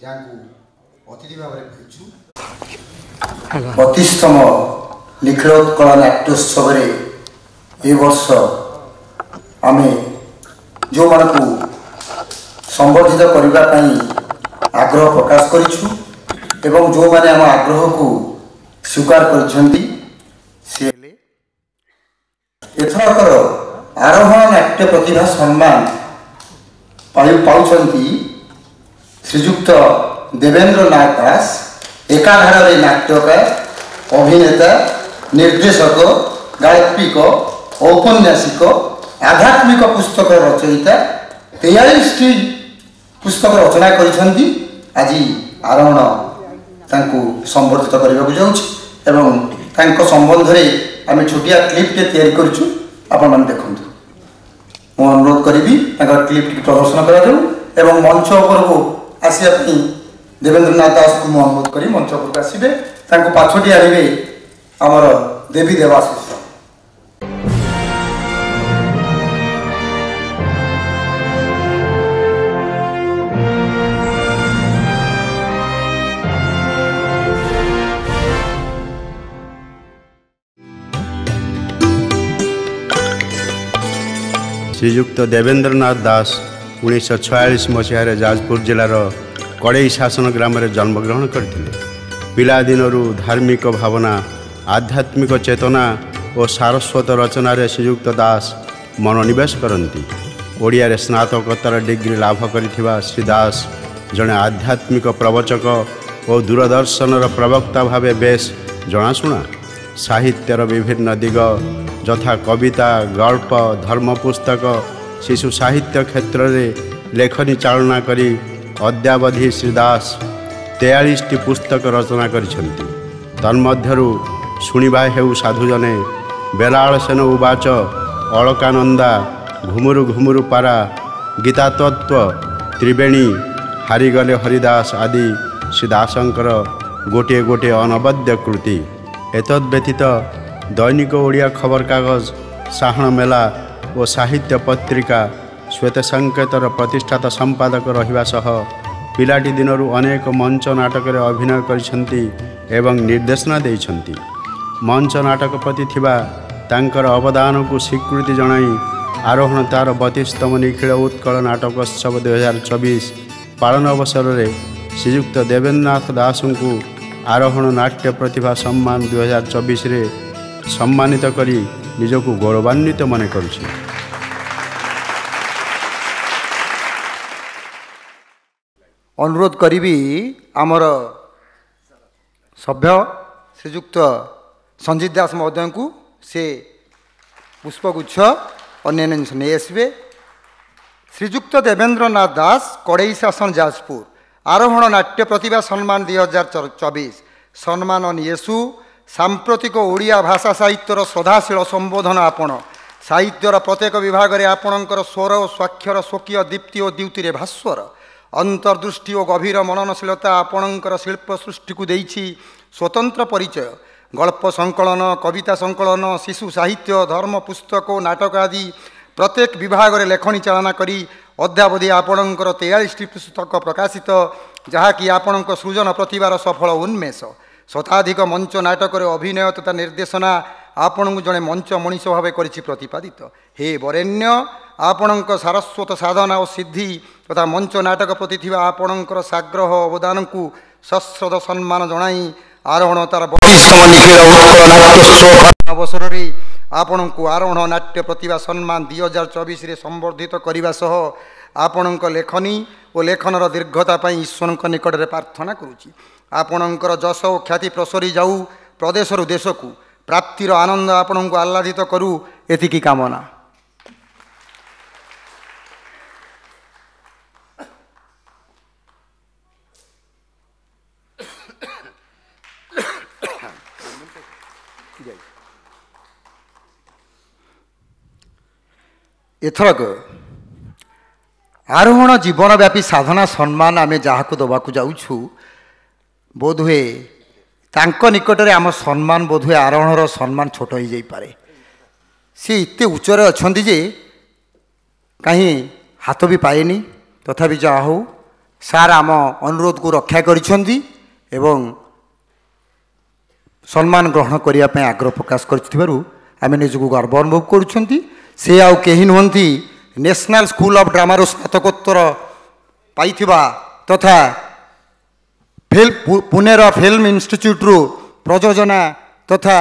अतिथि भाव में भेजु 32तम निखिलोत्कल नाट्योत्सव ए वर्ष आम जो मान को संबर्धित करने आग्रह प्रकाश करूँ एवं जो मैंने आम आग्रह को स्वीकार एथरकर आरोहण नाट्य प्रतिभा सम्मान पाउछंती श्रीजुक्त देवेंद्र नाथ दास एकाधार नाट्यकार अभिनेता निर्देशक गायत्रिक औपन्यासिक आध्यात्मिक पुस्तक रचयिता 43टी पुस्तक रचना करिसेंती आज आरोहण तांको संबर्धित करबा को जाउछि एवं तांको संबंध रे आमे छोटिया क्लिप के तैयारी करछु आपण मन देखंतु मो अनुरोध करिबी तांका क्लिप के प्रदर्शन करा देउ एवं मंच ऊपर को आसिया पई देवेंद्र नाथ दास को मो अनुरोध करी मंच ऊपर आसीबे तांको पाछोटी आनिबे हमर देवी देवाशीष श्रीजुक्त देवेंद्र नाथ दास 1946 मसीह जाजपुर जिलार कड़ई शासन ग्राम में जन्मग्रहण करते। पिला दिनरू धार्मिक भावना आध्यात्मिक चेतना और सारस्वत रचना श्रीजुक्त दास मनोनिवेश करती। ओडिया स्नातकोत्तर डिग्री लाभ करिथिबा श्री दास जड़े आध्यात्मिक प्रवचक और दूरदर्शन प्रवक्ता भावे बेस जनाशुना। साहित्यर विभिन्न दिग यथा कविता गल्प धर्म पुस्तक शिशु साहित्य क्षेत्र में लेखनी चालना करी अद्यावधि श्रीदास 43टी पुस्तक रचना करिसेंती। तन्मध्यरु शुणिबा हेउ साधु जने बेलाल सेन उवाच अलकानंदा घुमुरु घुमुरु पारा गीता तत्व त्रिवेणी हारिगले हरिदास आदि श्रीदासंकर गोटे गोटे अनवद्य कृति। एतद व्यतीत दैनिक ओडिया खबर कागज साहण मेला और साहित्य पत्रिका श्वेत संकेतर प्रतिष्ठाता संपादक रहिबा सह पिलाटी दिनरू अनेक मंच नाटक अभिनय करिसेंती एवं निर्देशना देइछंती। मंच नाटक प्रति थिबा तांकर अवदान को स्वीकृति जणाई आरोहण तार 32तम निखिल उत्कल नाटकोत्सव 2024 पालन अवसर में श्रीजुक्त देवेंद्र नाथ दास को आरोहण नाट्य प्रतिभा सम्मान 2024 रे सम्मानित करी निजको गौरवान्वित मन करुछि। अनुरोध करी आमर सभ्य श्रीजुक्त संजीत दास महोदय को से पुष्पगुच्छ अन्य नहीं आसबे। श्रीजुक्त देवेंद्र नाथ दास कड़ई शासन जाजपुर आरोहण नाट्य प्रतिभा सम्मान 2024 सम्मान येसु सांप्रतिक ओडिया भाषा साहित्यर श्रद्धाशील संबोधन आपण साहित्यर प्रत्येक विभाग में आपणकर स्वर और स्वाक्षर स्वकीय दीप्ति और द्युति भास्वर अंतर्दृष्टि और गभीर मननशीलता आपणकर शिल्प सृष्टि को देइछि स्वतंत्र परिचय। गल्प संकलन कविता संकलन शिशु साहित्य धर्म पुस्तक नाटक आदि प्रत्येक विभाग में लेखनी चालना करी अद्यावधि आपणकर 43टी पुस्तक प्रकाशित जहाँकि आपणक सृजन प्रतिभार सफल उन्मेष। शताधिक मंच नाटक अभिनय तथा निर्देशना आपण को जड़े मंच मनीष भाव कर प्रतिपादित। हे वरेण्य आपणक सारस्वत साधना और सिद्धि तथा मंच नाटक प्रति आपणकर साग्रह अवदान को सश्रद्ध सम्मान जनाई आरोहण तार 32तम निखिल उत्कल नाट्योत्सव अवसर में आपण को आरोहण नाट्य प्रतिभा सम्मान 2024 रे संबर्धित करने सह आपणक लेखनी और लेखनर दीर्घता ईश्वर निकट में प्रार्थना करुच्ची। आपणकर जश और ख्याति प्रसरी जाऊ प्रदेश देश को प्राप्तिर आनंद आपण को आह्लादित करू एतिकी कामना। एथरक आरोहण जीवनव्यापी साधना सम्मान आमे जहाँ दबाकू जाऊँ बोधहुए तांको निकट में आम सम्मान बोधहुए आरोहणर सम्मान छोट हो जाइपे। सी इतने उच्चरे अच्छा जे कहीं हाथ भी पाएनी तथापि जहाँ हो ସାର୍ ଆମ ଅନୁରୋଧକୁ ରକ୍ଷା କରିଛନ୍ତି ଏବଂ ସମ୍ମାନ ଗ୍ରହଣ କରିବା ପାଇଁ ଆଗ୍ରହ ପ୍ରକାଶ କରିଥିବାରୁ ଆମେ ନିଜକୁ ଗର୍ବ ଅନୁଭବ କରୁଛନ୍ତି। ସେ ଆଉ କେହି ନୁହନ୍ତି, ନ୍ୟାସନାଲ୍ ସ୍କୁଲ ଅଫ୍ ଡ୍ରାମାରୁ ସ୍ନାତକୋତ୍ତର ପାଇଥିବା ତଥା ପୁନେର ଫିଲ୍ମ ଇନଷ୍ଟିଚ୍ୟୁଟ୍ରୁ ପ୍ରଯୋଜନା ତଥା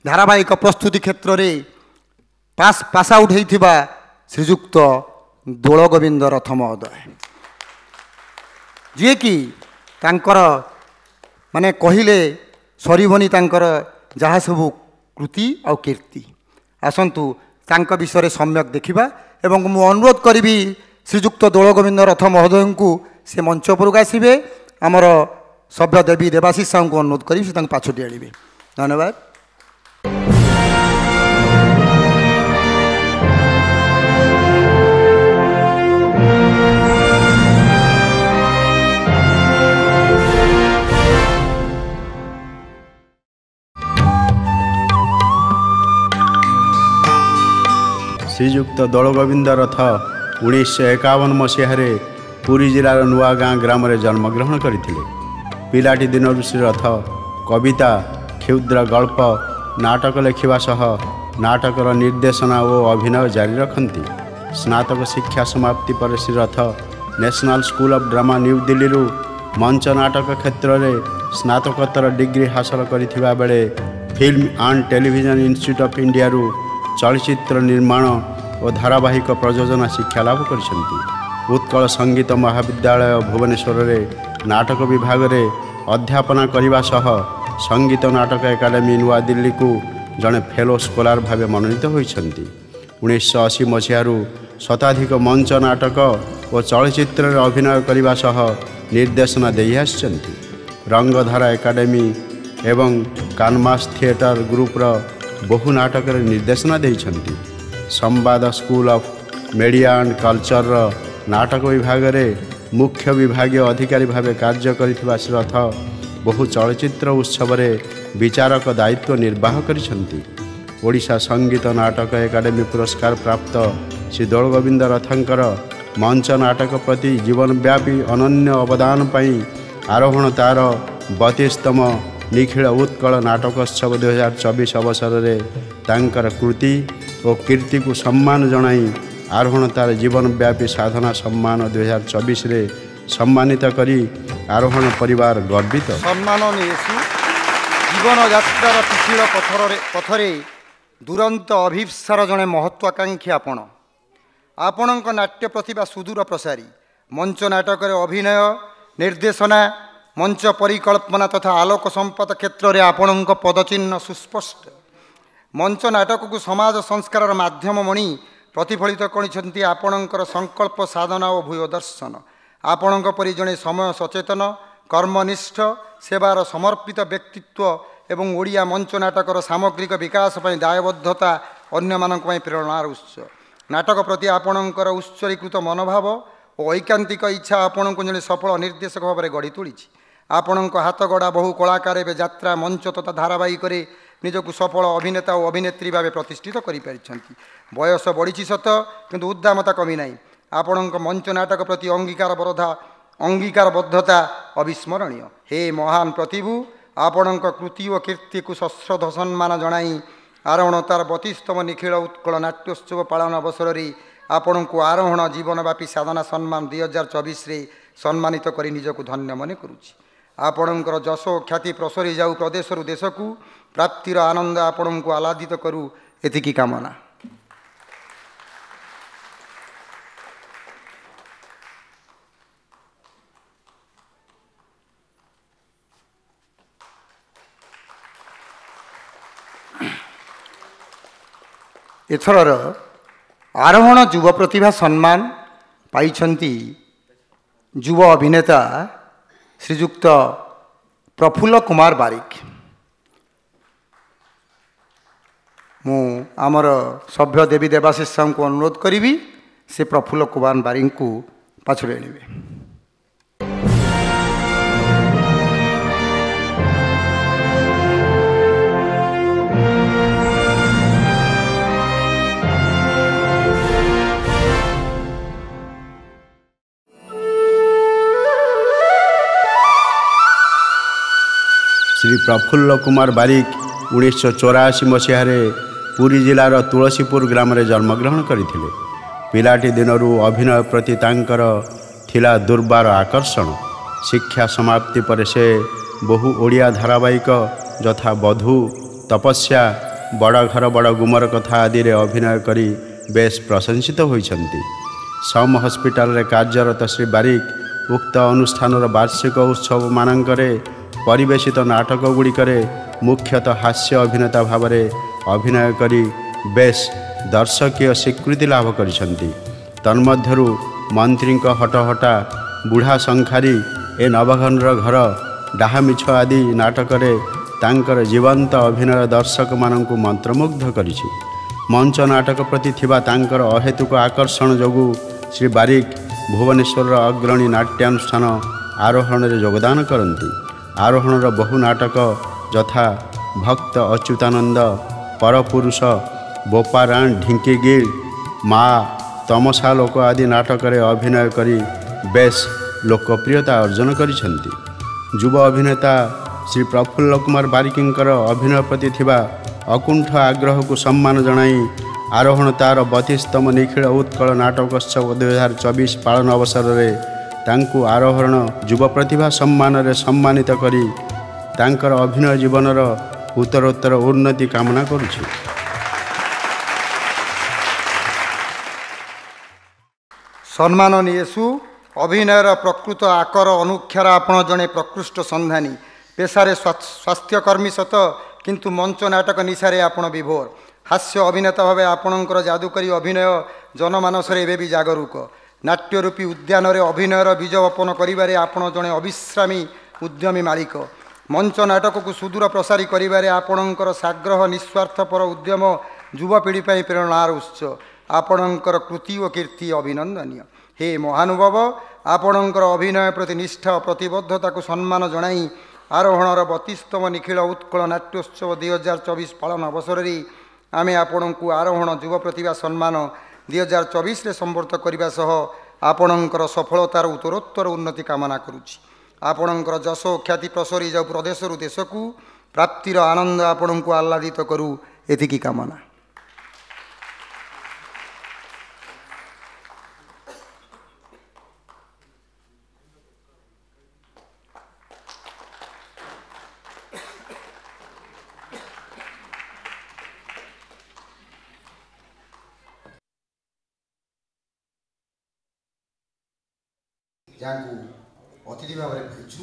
ଧାରାବାହିକ ପ୍ରସ୍ତୁତି କ୍ଷେତ୍ରରେ ପାସ୍ ଆଉଟ୍ ହୋଇଥିବା ଶ୍ରୀଯୁକ୍ତ ଦୋଳଗୋବିନ୍ଦ ରଥ ମହୋଦୟ, ଯିଏକି ତାଙ୍କର ମାନେ କହିଲେ ସରିବନି ତାଙ୍କର ଯାହା ସବୁ କୃତି ଆଉ କୀର୍ତ୍ତି। ଆସନ୍ତୁ ତାଙ୍କ ବିଷୟରେ ସମ୍ୟକ୍ ଦେଖିବା ଏବଂ ମୁଁ ଅନୁରୋଧ କରିବି ଶ୍ରୀଯୁକ୍ତ ଦୋଳଗୋବିନ୍ଦ ରଥ ମହୋଦୟଙ୍କୁ ସେ ମଞ୍ଚ ଉପରକୁ ଆସିବେ। ଆମର ସଭ୍ୟ ଦେବୀ ଦେବାଶିଷ ସାହୁଙ୍କୁ ଅନୁରୋଧ କରିବି ସେ ତାଙ୍କୁ ପାଛୋଟି ଆଣିବେ। ଧନ୍ୟବାଦ। ଶ୍ରୀଯୁକ୍ତ ଦୋଳଗୋବିନ୍ଦ ରଥ 1951 ମସିହାରେ ପୁରୀ ଜିଲ୍ଲାର ନୂଆଗାଁ ଗ୍ରାମରେ ଜନ୍ମଗ୍ରହଣ କରିଥିଲେ। ପିଲାଟି ଦିନରୁ ଶ୍ରୀ ରଥ କବିତା, କ୍ଷୁଦ୍ର ଗଳ୍ପ, ନାଟକ ଲେଖିବା ସହ ନାଟକର ନିର୍ଦ୍ଦେଶନା ଓ ଅଭିନୟ ଜାରି ରଖନ୍ତି। ସ୍ନାତକ ଶିକ୍ଷା ସମାପ୍ତି ପରେ Shri Rath National School of Drama New ଦିଲ୍ଲୀରୁ ମଞ୍ଚ ନାଟକ କ୍ଷେତ୍ରରେ ସ୍ନାତକୋତ୍ତର ଡିଗ୍ରୀ ହାସଲ କରିଥିବା ବେଳେ film and television institute of ଇଣ୍ଡିଆରୁ ଚଳଚ୍ଚିତ୍ର ନିର୍ମାଣ ଓ ଧାରାବାହିକ ପ୍ରଯୋଜନା ଶିକ୍ଷା ଲାଭ କରିଛନ୍ତି। ଉତ୍କଳ ସଙ୍ଗୀତ ମହାବିଦ୍ୟାଳୟ ଭୁବନେଶ୍ୱରରେ ନାଟକ ବିଭାଗରେ ଅଧ୍ୟାପନା କରିବା ସହ ସଙ୍ଗୀତ ନାଟକ ଏକାଡେମୀ ନୂଆଦିଲ୍ଲୀକୁ ଜଣେ ଫେଲୋ ସ୍କଲାର ଭାବେ ମନୋନୀତ ହୋଇଛନ୍ତି। 1980 ମସିହାରୁ ଶତାଧିକ ମଞ୍ଚ ନାଟକ ଓ ଚଳଚ୍ଚିତ୍ରରେ ଅଭିନୟ କରିବା ସହ ନିର୍ଦ୍ଦେଶନା ଦେଇ ଆସିଛନ୍ତି। ରଙ୍ଗଧାରା ଏକାଡେମୀ ଏବଂ କାନଭାସ୍ ଥିଏଟର ଗ୍ରୁପର ବହୁ ନାଟକରେ ନିର୍ଦ୍ଦେଶନା ଦେଇଛନ୍ତି। ସମ୍ବାଦ ସ୍କୁଲ ଅଫ୍ ମିଡ଼ିଆ ଆଣ୍ଡ କଲଚରର ନାଟକ ବିଭାଗରେ ମୁଖ୍ୟ ବିଭାଗୀୟ ଅଧିକାରୀ ଭାବେ କାର୍ଯ୍ୟ କରିଥିବା ଶ୍ରୀ ରଥ ବହୁ ଚଳଚ୍ଚିତ୍ର ଉତ୍ସବରେ ବିଚାରକ ଦାୟିତ୍ୱ ନିର୍ବାହ କରିଛନ୍ତି। ଓଡ଼ିଶା ସଙ୍ଗୀତ ନାଟକ ଏକାଡେମୀ ପୁରସ୍କାର ପ୍ରାପ୍ତ ଶ୍ରୀ ଦୋଳଗୋବିନ୍ଦ ରଥଙ୍କର ମଞ୍ଚ ନାଟକ ପ୍ରତି ଜୀବନବ୍ୟାପୀ ଅନନ୍ୟ ଅବଦାନ ପାଇଁ ଆରୋହଣ ତାର 32ତମ ନିଖିଳ ଉତ୍କଳ ନାଟକୋତ୍ସବ 2024 ଅବସରରେ ତାଙ୍କର କୃତି ଓ କୀର୍ତ୍ତିକୁ ସମ୍ମାନ ଜଣାଇ ଆରୋହଣ ତାର ଜୀବନବ୍ୟାପୀ ସାଧନା ସମ୍ମାନ 2024ରେ ସମ୍ମାନିତ କରି ଆରୋହଣ ପରିବାର ଗର୍ବିତ। ସମ୍ମାନ ନେଇଛୁ ଜୀବନଯାତ୍ରାର ପିଛିଳ ପଥରେ ଦୁରନ୍ତ ଅଭିପ୍ସାର ଜଣେ ମହତ୍ୱାକାଂକ୍ଷୀ ଆପଣ। ଆପଣଙ୍କ ନାଟ୍ୟ ପ୍ରତିଭା ସୁଦୂର ପ୍ରସାରୀ। ମଞ୍ଚ ନାଟକରେ ଅଭିନୟ, ନିର୍ଦ୍ଦେଶନା, ମଞ୍ଚ ପରିକଳ୍ପନା ତଥା ଆଲୋକ ସମ୍ପଦ କ୍ଷେତ୍ରରେ ଆପଣଙ୍କ ପଦଚିହ୍ନ ସୁସ୍ପଷ୍ଟ। ମଞ୍ଚ ନାଟକକୁ ସମାଜ ସଂସ୍କାରର ମାଧ୍ୟମ ମଣି ପ୍ରତିଫଳିତ କରିଛନ୍ତି ଆପଣଙ୍କର ସଂକଳ୍ପ ସାଧନା ଓ ଭୂୟ ଦର୍ଶନ। ଆପଣଙ୍କ ପରି ଜଣେ ସମୟ ସଚେତନ, କର୍ମନିଷ୍ଠ, ସେବାର ସମର୍ପିତ ବ୍ୟକ୍ତିତ୍ୱ ଏବଂ ଓଡ଼ିଆ ମଞ୍ଚ ନାଟକର ସାମଗ୍ରିକ ବିକାଶ ପାଇଁ ଦାୟବଦ୍ଧତା ଅନ୍ୟମାନଙ୍କ ପାଇଁ ପ୍ରେରଣାର ଉତ୍ସ। ନାଟକ ପ୍ରତି ଆପଣଙ୍କର ଉତ୍ସର୍ଗୀକୃତ ମନୋଭାବ ଓ ଐକାନ୍ତିକ ଇଚ୍ଛା ଆପଣଙ୍କୁ ଜଣେ ସଫଳ ନିର୍ଦ୍ଦେଶକ ଭାବରେ ଗଢ଼ି ତୋଳିଛି। ଆପଣଙ୍କ ହାତଗଢ଼ା ବହୁ କଳାକାର ଏବେ ଯାତ୍ରା, ମଞ୍ଚ ତଥା ଧାରାବାହିକରେ ନିଜକୁ ସଫଳ ଅଭିନେତା ଓ ଅଭିନେତ୍ରୀ ଭାବେ ପ୍ରତିଷ୍ଠିତ କରିପାରିଛନ୍ତି। ବୟସ ବଢ଼ିଛି ସତ, କିନ୍ତୁ ଉଦ୍ଦାମତା କମି ନାହିଁ। ଆପଣଙ୍କ ମଞ୍ଚ ନାଟକ ପ୍ରତି ଅଙ୍ଗୀକାରବଦ୍ଧତା ଅବିସ୍ମରଣୀୟ। ହେ ମହାନ ପ୍ରତିଭୁ, ଆପଣଙ୍କ କୃତି ଓ କୀର୍ତ୍ତିକୁ ସଶ୍ରଦ୍ଧ ସମ୍ମାନ ଜଣାଇ ଆରୋହଣ ତାର 32ତମ ନିଖିଳ ଉତ୍କଳ ନାଟ୍ୟୋତ୍ସବ ପାଳନ ଅବସରରେ ଆପଣଙ୍କୁ ଆରୋହଣ ଜୀବନବ୍ୟାପୀ ସାଧନା ସମ୍ମାନ 2024ରେ ସମ୍ମାନିତ କରି ନିଜକୁ ଧନ୍ୟ ମନେ କରୁଛି। ଆପଣଙ୍କର ଯଶ ଓ ଖ୍ୟାତି ପ୍ରସରି ଯାଉ ପ୍ରଦେଶରୁ ଦେଶକୁ, ପ୍ରାପ୍ତିର ଆନନ୍ଦ ଆପଣଙ୍କୁ ଆହ୍ଲାଦିତ କରୁ, ଏତିକି କାମନା। ଏଥରର ଆରୋହଣ ଯୁବ ପ୍ରତିଭା ସମ୍ମାନ ପାଇଛନ୍ତି ଯୁବ ଅଭିନେତା ଶ୍ରୀଯୁକ୍ତ ପ୍ରଫୁଲ୍ଲ କୁମାର ବାରିକ। ମୁଁ ଆମର ସଭ୍ୟ ଦେବୀ ଦେବାଶିଷ ସାହୁଙ୍କୁ ଅନୁରୋଧ କରିବି ସେ ପ୍ରଫୁଲ୍ଲ କୁମାର ବାରିକଙ୍କୁ ପାଛୋଟି ଆଣିବେ। ଶ୍ରୀ ପ୍ରଫୁଲ୍ଲ କୁମାର ବାରିକ 1984 ମସିହାରେ ପୁରୀ ଜିଲ୍ଲାର ତୁଳସୀପୁର ଗ୍ରାମରେ ଜନ୍ମଗ୍ରହଣ କରିଥିଲେ। ପିଲାଟି ଦିନରୁ ଅଭିନୟ ପ୍ରତି ତାଙ୍କର ଥିଲା ଦୁର୍ବାର ଆକର୍ଷଣ। ଶିକ୍ଷା ସମାପ୍ତି ପରେ ସେ ବହୁ ଓଡ଼ିଆ ଧାରାବାହିକ ଯଥା ବଧୂ, ତପସ୍ୟା, ବଡ଼ ଘର ବଡ଼ ଗୁମର କଥା ଆଦିରେ ଅଭିନୟ କରି ବେଶ୍ ପ୍ରଶଂସିତ ହୋଇଛନ୍ତି। ସମ୍ ହସ୍ପିଟାଲରେ କାର୍ଯ୍ୟରତ ଶ୍ରୀ ବାରିକ ଉକ୍ତ ଅନୁଷ୍ଠାନର ବାର୍ଷିକ ଉତ୍ସବମାନଙ୍କରେ ପରିବେଶିତ ନାଟକଗୁଡ଼ିକରେ ମୁଖ୍ୟତଃ ହାସ୍ୟ ଅଭିନେତା ଭାବରେ ଅଭିନୟ କରି ବେଶ୍ ଦର୍ଶକୀୟ ସ୍ୱୀକୃତି ଲାଭ କରିଛନ୍ତି। ତନ୍ମଧ୍ୟରୁ ମନ୍ତ୍ରୀଙ୍କ ହଟହଟା, ବୁଢ଼ା ଶଙ୍ଖାରୀ, ଏ ନବଘନର ଘର, ଡାହାମିଛ ଆଦି ନାଟକରେ ତାଙ୍କର ଜୀବନ୍ତ ଅଭିନୟ ଦର୍ଶକମାନଙ୍କୁ ମନ୍ତ୍ରମୁଗ୍ଧ କରିଛି। ମଞ୍ଚ ନାଟକ ପ୍ରତି ଥିବା ତାଙ୍କର ଅହେତୁକ ଆକର୍ଷଣ ଯୋଗୁଁ ଶ୍ରୀ ବାରିକ ଭୁବନେଶ୍ୱରର ଅଗ୍ରଣୀ ନାଟ୍ୟାନୁଷ୍ଠାନ ଆରୋହଣରେ ଯୋଗଦାନ କରନ୍ତି। ଆରୋହଣର ବହୁ ନାଟକ ଯଥା ଭକ୍ତ ଅଚ୍ୟୁତାନନ୍ଦ, ପରପୁରୁଷ, ବୋପାରାଣ ଢିଙ୍କିଗିଳ, ମା, ତମସା ଲୋକ ଆଦି ନାଟକରେ ଅଭିନୟ କରି ବେଶ୍ ଲୋକପ୍ରିୟତା ଅର୍ଜନ କରିଛନ୍ତି। ଯୁବ ଅଭିନେତା ଶ୍ରୀ ପ୍ରଫୁଲ୍ଲ କୁମାର ବାରିକଙ୍କର ଅଭିନୟ ପ୍ରତି ଥିବା ଅକୁଣ୍ଠ ଆଗ୍ରହକୁ ସମ୍ମାନ ଜଣାଇ ଆରୋହଣ ତା'ର 32ତମ ନିଖିଳ ଉତ୍କଳ ନାଟକୋତ୍ସବ 2024 ପାଳନ ଅବସରରେ ତାଙ୍କୁ ଆରୋହଣ ଯୁବ ପ୍ରତିଭା ସମ୍ମାନରେ ସମ୍ମାନିତ କରି ତାଙ୍କର ଅଭିନୟ ଜୀବନର ଉତ୍ତରୋତ୍ତର ଉନ୍ନତି କାମନା କରୁଛି। ସମ୍ମାନନୀୟ ୟେଶୁ, ଅଭିନୟର ପ୍ରକୃତ ଆକର ଅନୁକ୍ଷର ଆପଣ ଜଣେ ପ୍ରକୃଷ୍ଟ ସନ୍ଧାନୀ। ପେଶାରେ ସ୍ୱାସ୍ଥ୍ୟକର୍ମୀ ସତ, କିନ୍ତୁ ମଞ୍ଚ ନାଟକ ନିଶାରେ ଆପଣ ବିଭୋର। ହାସ୍ୟ ଅଭିନେତା ଭାବେ ଆପଣଙ୍କର ଯାଦୁକରୀ ଅଭିନୟ ଜନମାନସରେ ଏବେ ବି ଜାଗରୁକ। ନାଟ୍ୟରୂପୀ ଉଦ୍ୟାନରେ ଅଭିନୟର ବୀଜ ବପନ କରିବାରେ ଆପଣ ଜଣେ ଅବିଶ୍ରାମୀ ଉଦ୍ୟମୀ ମାଳିକ। ମଞ୍ଚ ନାଟକକୁ ସୁଦୂର ପ୍ରସାରୀ କରିବାରେ ଆପଣଙ୍କର ସାଗ୍ରହ ନିଃସ୍ୱାର୍ଥପର ଉଦ୍ୟମ ଯୁବପିଢ଼ି ପାଇଁ ପ୍ରେରଣାର ଉତ୍ସ। ଆପଣଙ୍କର କୃତି ଓ କୀର୍ତ୍ତି ଅଭିନନ୍ଦନୀୟ। ହେ ମହାନୁଭବ, ଆପଣଙ୍କର ଅଭିନୟ ପ୍ରତି ନିଷ୍ଠା ଓ ପ୍ରତିବଦ୍ଧତାକୁ ସମ୍ମାନ ଜଣାଇ ଆରୋହଣର 32ତମ ନିଖିଳ ଉତ୍କଳ ନାଟ୍ୟୋତ୍ସବ 2024 ପାଳନ ଅବସରରେ ଆମେ ଆପଣଙ୍କୁ ଆରୋହଣ ଯୁବ ପ୍ରତିଭା ସମ୍ମାନ 2024ରେ ସମ୍ବର୍ଦ୍ଧିତ କରିବା ସହ ଆପଣଙ୍କର ସଫଳତାର ଉତ୍ତରୋତ୍ତର ଉନ୍ନତି କାମନା କରୁଛି। ଆପଣଙ୍କର ଯଶ ଓ ଖ୍ୟାତି ପ୍ରସରି ଯାଉ ପ୍ରଦେଶରୁ ଦେଶକୁ, ପ୍ରାପ୍ତିର ଆନନ୍ଦ ଆପଣଙ୍କୁ ଆହ୍ଲାଦିତ କରୁ, ଏତିକି କାମନା। ଯାହାକୁ ଅତିଥି ଭାବରେ ପାଇଛୁ।